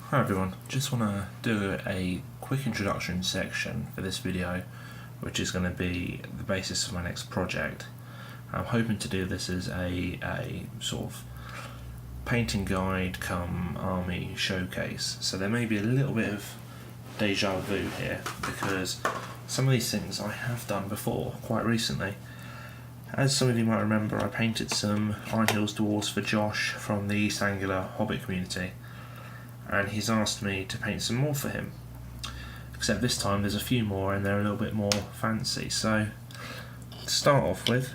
Hi everyone, just want to do a quick introduction section for this video, which is going to be the basis of my next project. I'm hoping to do this as a sort of painting guide come army showcase, so there may be a little bit of deja vu here because some of these things I have done before quite recently. As some of you might remember, I painted some Iron Hills Dwarves for Josh from the East Anglia Hobbit community, and he's asked me to paint some more for him, except this time there's a few more and they're a little bit more fancy. So to start off with,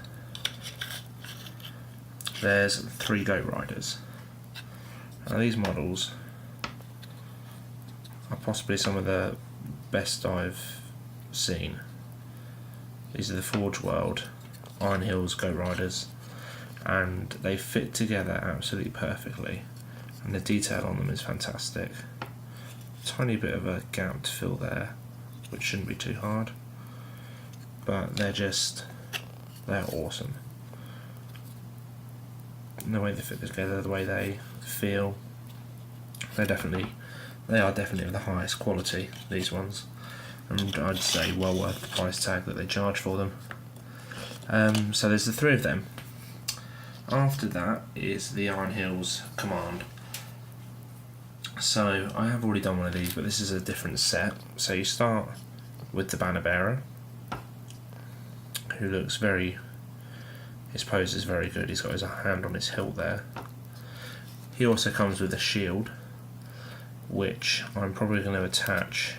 there's 3 goat riders. Now these models are possibly some of the best I've seen. These are the Forge World Iron Hills goat riders, and they fit together absolutely perfectly, and the detail on them is fantastic. Tiny bit of a gap to fill there, which shouldn't be too hard, but they're awesome. And the way they fit together, the way they feel, they are definitely of the highest quality, these ones, and I'd say well worth the price tag that they charge for them. So there's the 3 of them. After that is the Iron Hills Command. So I have already done one of these, but this is a different set. So you start with the banner bearer, who looks his pose is very good. He's got his hand on his hilt there. He also comes with a shield, which I'm probably going to attach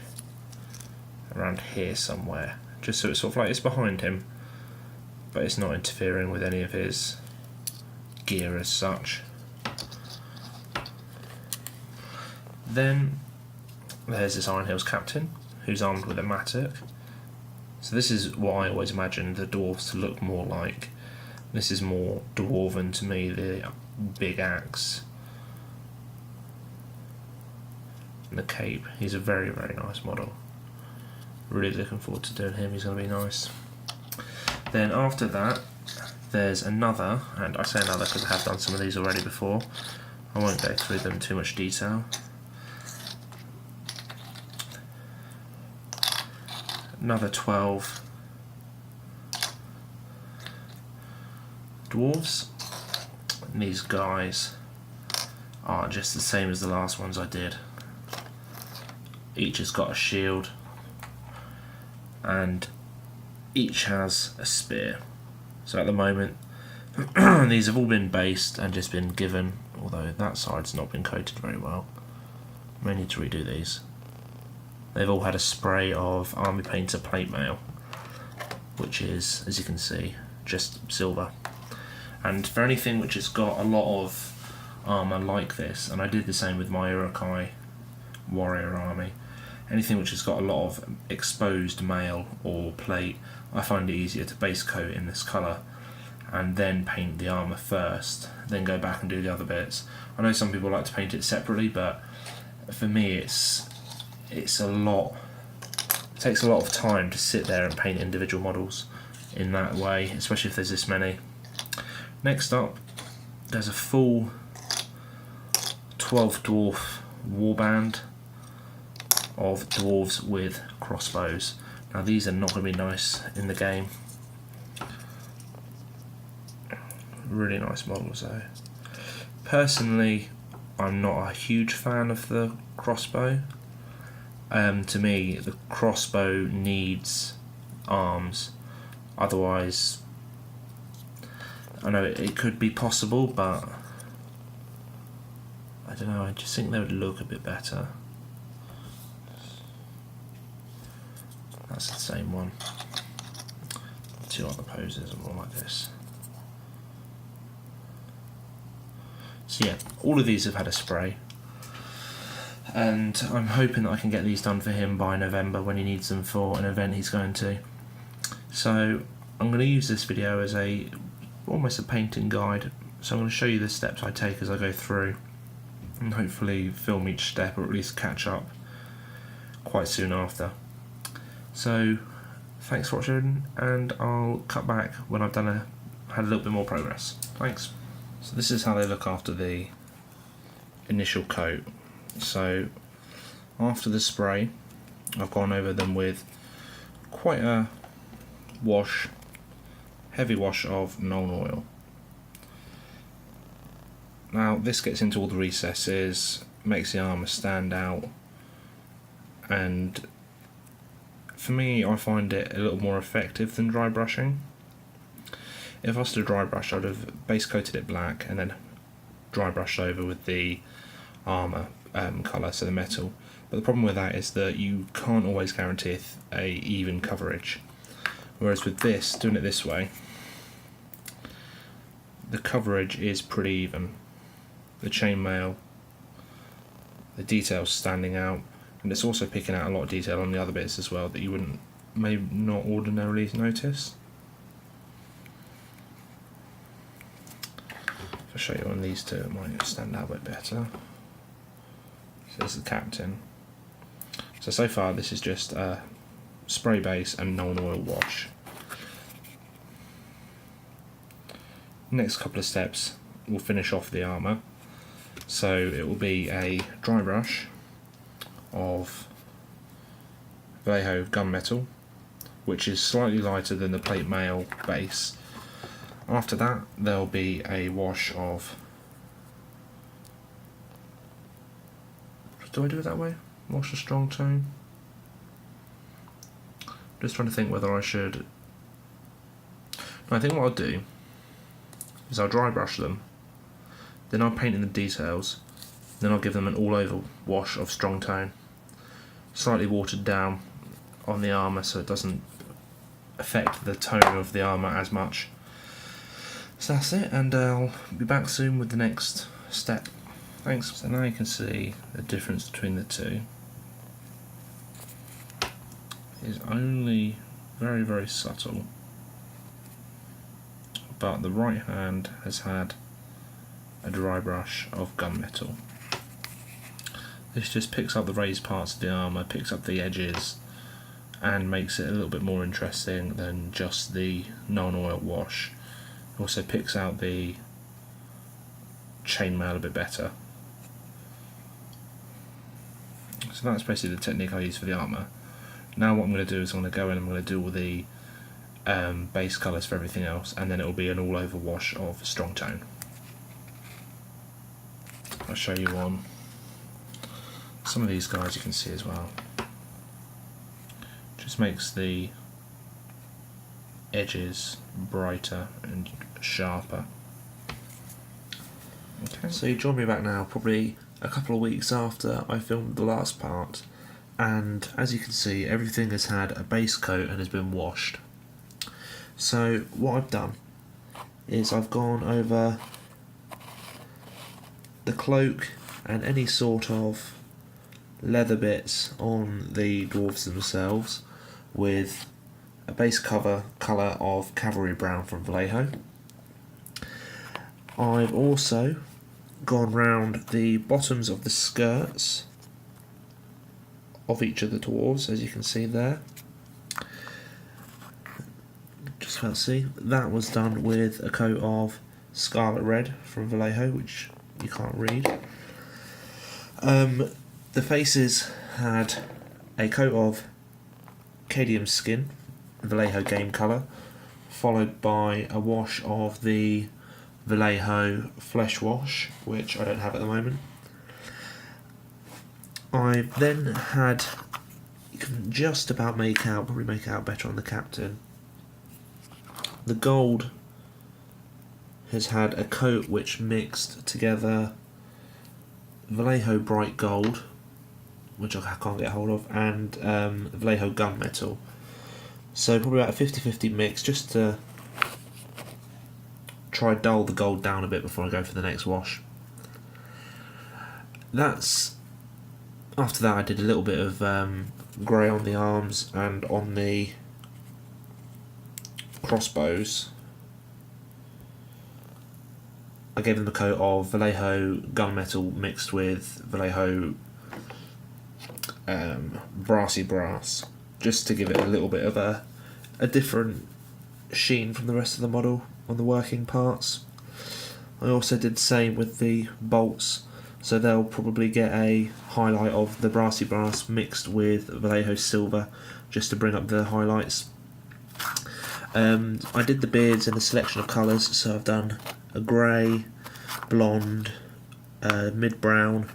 around here somewhere, just so it's sort of like it's behind him, but it's not interfering with any of his gear as such. Then there's this Iron Hills captain, who's armed with a Mattock. So this is what I always imagined the dwarves to look more like. This is more dwarven to me, the big axe and the cape. He's a very, very nice model. Really looking forward to doing him, he's going to be nice. Then after that, there's another, and I say another because I have done some of these already before. I won't go through them in too much detail. Another 12 dwarves, and these guys are just the same as the last ones I did. Each has got a shield and each has a spear. So at the moment these have all been based and just been given, although that side's not been coated very well. May need to redo these. They've all had a spray of Army Painter plate mail, which is, as you can see, just silver. And for anything which has got a lot of armour like this, and I did the same with my Urukai warrior army, anything which has got a lot of exposed mail or plate, I find it easier to base coat in this colour and then paint the armour first, then go back and do the other bits. I know some people like to paint it separately, but for me it's a lot. It takes a lot of time to sit there and paint individual models in that way, especially if there's this many. Next up, there's a full 12 dwarf warband of dwarves with crossbows. Now these are not going to be nice in the game. Really nice models though. Personally, I'm not a huge fan of the crossbow. To me, the crossbow needs arms, otherwise, I know it could be possible, but I don't know, I just think they would look a bit better. That's the same one. 2 other poses are more like this. So yeah, all of these have had a spray, and I'm hoping that I can get these done for him by November when he needs them for an event he's going to. So I'm going to use this video as almost a painting guide, so I'm going to show you the steps I take as I go through, and hopefully film each step, or at least catch up quite soon after. So thanks for watching, and I'll cut back when I've had a little bit more progress. Thanks. So this is how they look after the initial coat. So After the spray, I've gone over them with quite a heavy wash of Nuln Oil. Now this gets into all the recesses, makes the armour stand out, and for me I find it a little more effective than dry brushing. If I was to dry brush, I'd have base coated it black and then dry brushed over with the armour colour, so the metal. But the problem with that is that you can't always guarantee a even coverage. Whereas with this, doing it this way, the coverage is pretty even. The chainmail, the details standing out, and it's also picking out a lot of detail on the other bits as well that you may not ordinarily notice. If I show you on these two, it might stand out a bit better. So this is the captain. So far this is just a spray base and Nuln Oil wash. Next couple of steps we'll finish off the armour. So it will be a dry brush of Vallejo gunmetal, which is slightly lighter than the plate mail base. After that there'll be a wash of... Do I do it that way? Wash a strong tone? Just trying to think whether I should... No, I think what I'll do is I'll dry brush them, then I'll paint in the details, then I'll give them an all over wash of strong tone, slightly watered down on the armour so it doesn't affect the tone of the armour as much. So that's it, and I'll be back soon with the next step. Thanks. So now you can see the difference between the two is only very, very subtle, but the right hand has had a dry brush of gunmetal. This just picks up the raised parts of the armour, picks up the edges, and makes it a little bit more interesting than just the Nuln Oil wash. It also picks out the chainmail a bit better. So that's basically the technique I use for the armour. Now what I'm going to do is I'm going to go in and I'm going to do all the base colours for everything else, and then it will be an all over wash of strong tone. I'll show you on some of these guys you can see as well. Just makes the edges brighter and sharper. Okay. So you join me back now, probably a couple of weeks after I filmed the last part, and as you can see everything has had a base coat and has been washed. So what I've done is I've gone over the cloak and any sort of leather bits on the dwarves themselves with a base colour of Cavalry Brown from Vallejo. I've also gone round the bottoms of the skirts of each of the dwarves, as you can see there. Just about to see, that was done with a coat of Scarlet Red from Vallejo, which you can't read. The faces had a coat of Cadium Skin, Vallejo Game Colour, followed by a wash of the Vallejo Flesh Wash, which I don't have at the moment. I've then had, you can just about make out, probably make out better on the captain, the gold has had a coat which mixed together Vallejo Bright Gold, which I can't get hold of, and Vallejo Gunmetal. So probably about a 50-50 mix, just to try dull the gold down a bit before I go for the next wash. After that I did a little bit of grey on the arms and on the crossbows. I gave them a coat of Vallejo Gunmetal mixed with Vallejo Brassy Brass, just to give it a little bit of a different sheen from the rest of the model on the working parts. I also did the same with the bolts so they'll probably get a highlight of the brassy brass mixed with Vallejo silver just to bring up the highlights. I did the beards in a selection of colours, so I've done a grey, blonde, mid-brown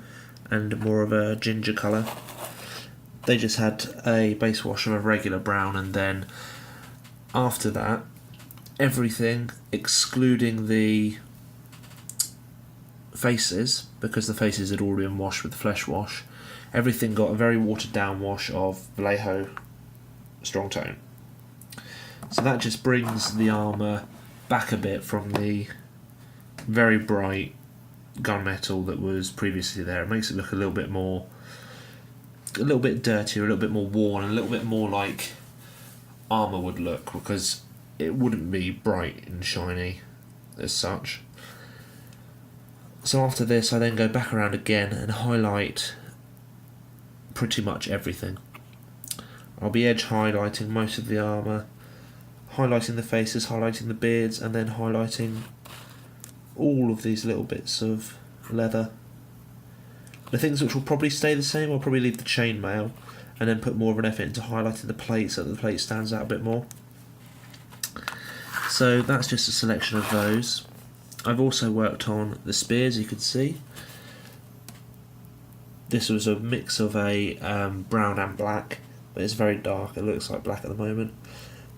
and more of a ginger colour. They just had a base wash of a regular brown, and then after that everything excluding the faces, because the faces had already been washed with the flesh wash, everything got a very watered down wash of Vallejo strong tone. So that just brings the armour back a bit from the very bright gunmetal that was previously there. It makes it look a little bit dirtier, a little bit more worn, a little bit more like armour would look, because it wouldn't be bright and shiny as such. So after this I then go back around again and highlight pretty much everything. I'll be edge highlighting most of the armour, highlighting the faces, highlighting the beards, and then highlighting all of these little bits of leather. The things which will probably stay the same, I'll probably leave the chainmail and then put more of an effort into highlighting the plate so that the plate stands out a bit more. So that's just a selection of those. I've also worked on the spears, you can see. This was a mix of a brown and black, but it's very dark, it looks like black at the moment.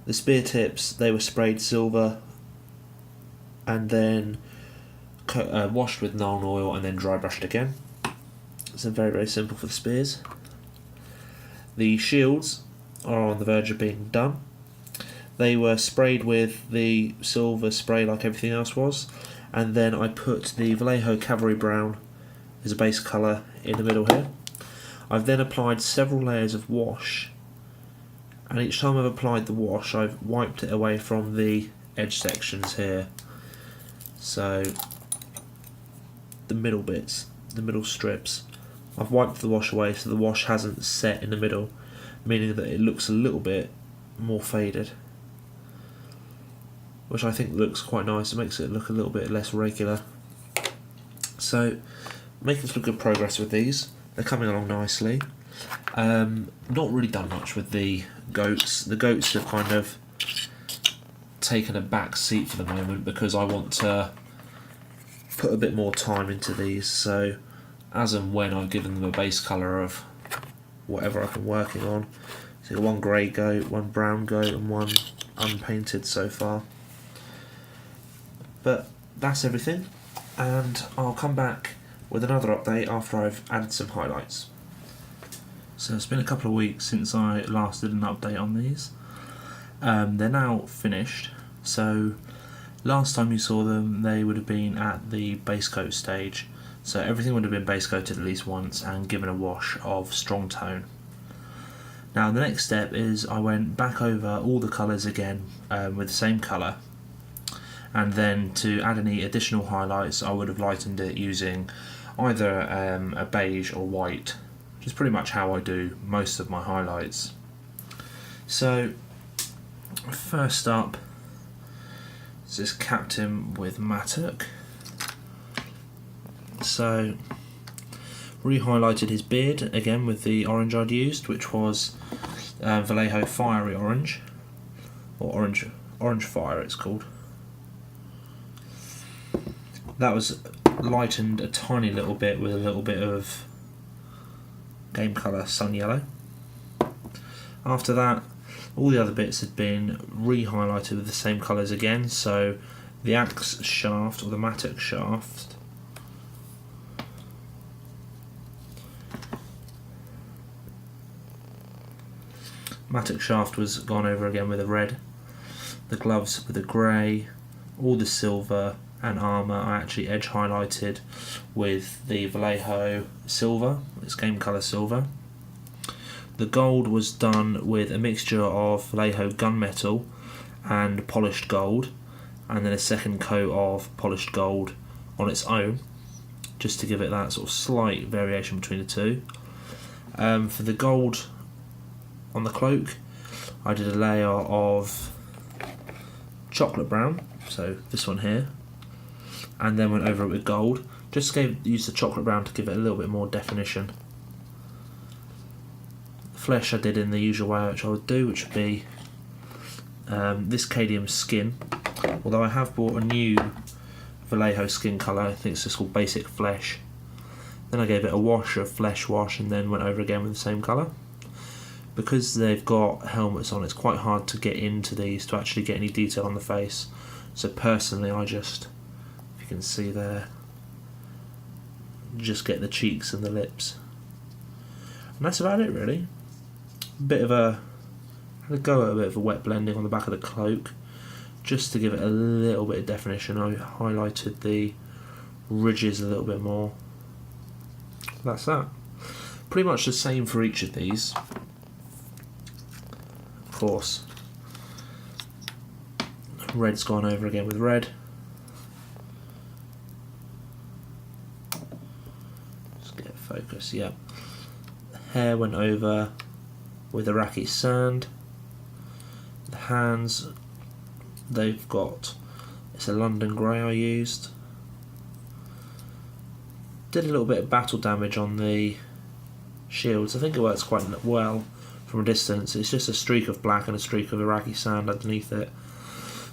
The spear tips, they were sprayed silver and then washed with Nuln oil and then dry brushed again. So very, very simple for the spears. The shields are on the verge of being done. They were sprayed with the silver spray like everything else was, and then I put the Vallejo Cavalry Brown as a base colour in the middle here. I've then applied several layers of wash, and each time I've applied the wash I've wiped it away from the edge sections here. So the middle bits, the middle strips, I've wiped the wash away so the wash hasn't set in the middle, meaning that it looks a little bit more faded, which I think looks quite nice. It makes it look a little bit less regular. So making some good progress with these. They're coming along nicely. Not really done much with the goats. The goats have kind of taken a back seat for the moment because I want to put a bit more time into these, so as and when I've given them a base colour of whatever I've been working on. So one grey goat, one brown goat and one unpainted so far. But that's everything, and I'll come back with another update after I've added some highlights. So it's been a couple of weeks since I last did an update on these. They're now finished, so last time you saw them they would have been at the base coat stage, so everything would have been base coated at least once and given a wash of strong tone. Now the next step is I went back over all the colours again with the same colour, and then to add any additional highlights I would have lightened it using either a beige or white, which is pretty much how I do most of my highlights. So first up is this captain with Mattock. So re-highlighted his beard again with the orange I'd used, which was Vallejo Fiery Orange, or Orange Fire it's called. That was lightened a tiny little bit with a little bit of game colour Sun Yellow. After that, all the other bits had been re-highlighted with the same colours again, so the axe shaft, or the Mattock shaft, was gone over again with a red, the gloves with a grey, all the silver and armour I actually edge highlighted with the Vallejo silver, it's game colour silver. The gold was done with a mixture of Vallejo gunmetal and polished gold, and then a second coat of polished gold on its own, just to give it that sort of slight variation between the two. For the gold on the cloak, I did a layer of chocolate brown, so this one here, and then went over it with gold, Just use the chocolate brown to give it a little bit more definition. The flesh I did in the usual way, which I would do, which would be this Cadium skin. Although I have bought a new Vallejo skin colour, I think it's just called Basic Flesh. Then I gave it a wash of Flesh Wash and then went over again with the same colour. Because they've got helmets on, it's quite hard to get into these to actually get any detail on the face. So personally, I just, if you can see there, just get the cheeks and the lips. And that's about it really. I had a go at a bit of a wet blending on the back of the cloak, just to give it a little bit of definition. I highlighted the ridges a little bit more. That's that. Pretty much the same for each of these. Of course, red's gone over again with red. Just get focus, yeah. The hair went over with Iraqi sand. The hands, they've got, it's a London grey I used. Did a little bit of battle damage on the shields. I think it works quite well from a distance. It's just a streak of black and a streak of Iraqi sand underneath it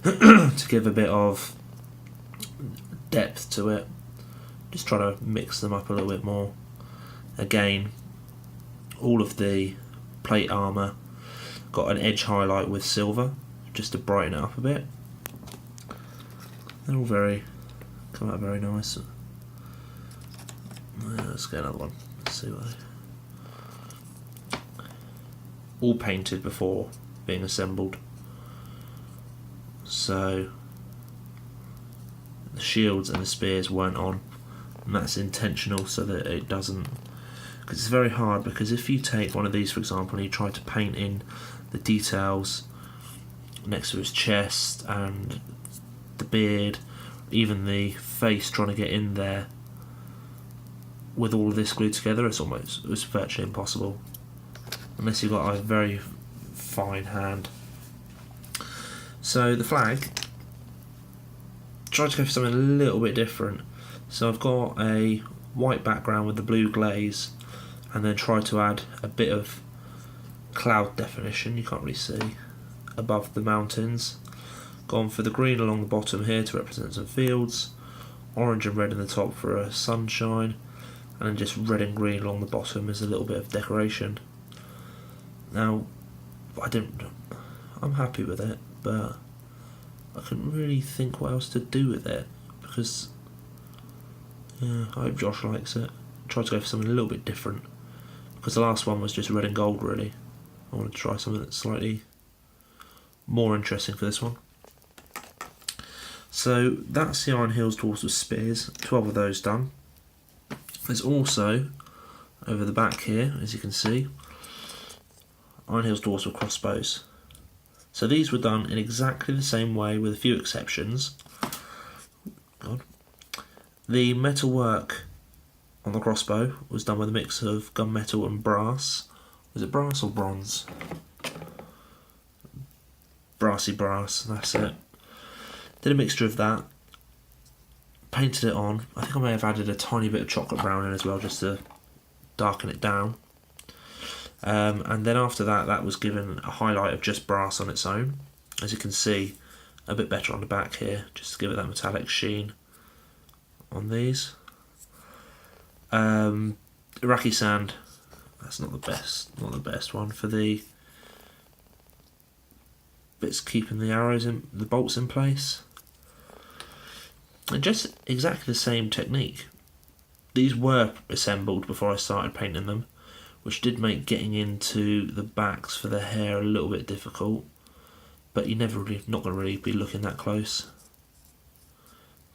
to give a bit of depth to it. Just try to mix them up a little bit more. Again, all of the plate armour got an edge highlight with silver just to brighten it up a bit. They're all come out very nice. Let's get another one. Let's see what all painted before being assembled. So the shields and the spears weren't on, and that's intentional so that it doesn't, because it's very hard, because if you take one of these for example and you try to paint in the details next to his chest and the beard, even the face, trying to get in there with all of this glued together, it's virtually impossible unless you've got a very fine hand. So the flag, tried to go for something a little bit different. So I've got a white background with the blue glaze, and then tried to add a bit of cloud definition, you can't really see, above the mountains. Gone for the green along the bottom here to represent some fields, orange and red in the top for a sunshine, and then just red and green along the bottom as a little bit of decoration. Now, I'm happy with it, but I couldn't really think what else to do with it, because I hope Josh likes it. Tried to go for something a little bit different, because the last one was just red and gold really. I wanted to try something that's slightly more interesting for this one. So that's the Iron Hills Dwarfs with spears, 12 of those done. There's also, over the back here, as you can see, Iron Hills Dwarfs with crossbows. So these were done in exactly the same way with a few exceptions. The metalwork on the crossbow was done with a mix of gunmetal and brass. Was it brass or bronze? Brassy brass, that's it. Did a mixture of that, painted it on. I think I may have added a tiny bit of chocolate brown in as well just to darken it down. And then after that was given a highlight of just brass on its own. As you can see, a bit better on the back here, just to give it that metallic sheen on these. Iraqi sand, that's not the best one for the bits keeping the arrows in, the bolts in place. And just exactly the same technique. These were assembled before I started painting them, which did make getting into the backs for the hair a little bit difficult, but you're not going to really be looking that close.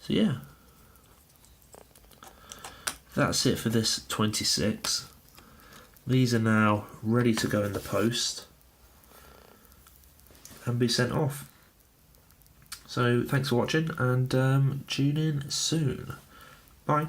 So yeah, that's it for this 26. These are now ready to go in the post and be sent off. So thanks for watching, and tune in soon. Bye.